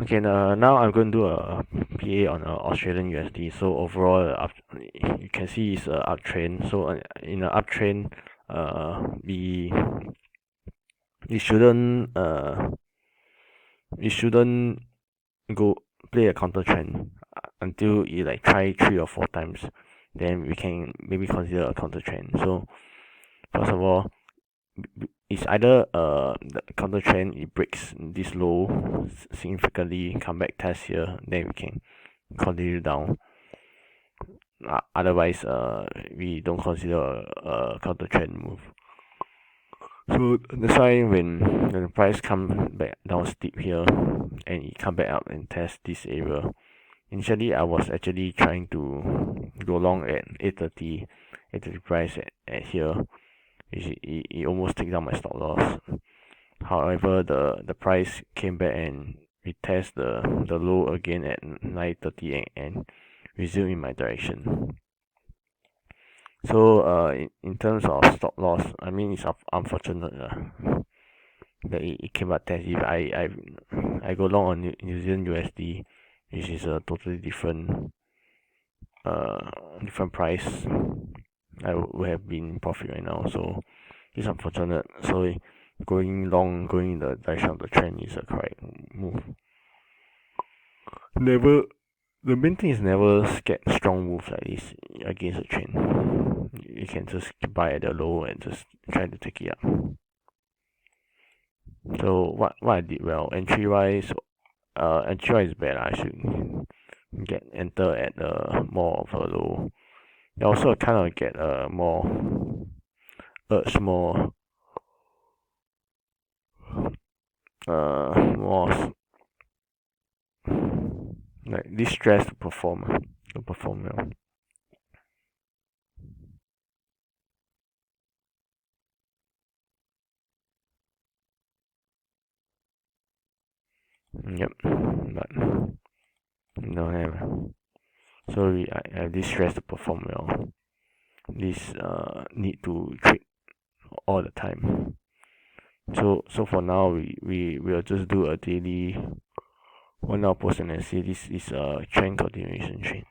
Okay, now I'm going to do a PA on Australian USD. So overall, you can see it's a uptrend. So in an uptrend, we shouldn't we shouldn't go play a counter trend until you like try 3 or 4 times. Then we can maybe consider a counter trend. So first of all, it's either the counter trend it breaks this low significantly, come back test here, then we can continue down. Otherwise, we don't consider a counter trend move. So that's why when the price come back down steep here and it come back up and test this area, initially I was actually trying to go long at 830, 830 price at here, which it almost take down my stop loss. However, the price came back and retest the low again at 930 and resume in my direction. So in terms of stop loss, I mean it's unfortunate that it came back test. If I go long on New Zealand USD, which is a totally different price, I would have been in profit right now. So it's unfortunate. So going long, going in the direction of the trend is a correct move. Never, the main thing is never get strong moves like this against a trend. You can just buy at the low and just try to take it up. So what I did well, entry wise is bad. I should enter at more of a low. I also kind of get more urge more like this stress to perform well. Yep, but don't have. So I have this stress to perform well. This need to trade all the time. So for now we will just do a daily 1 hour post and see this is a trend continuation trade.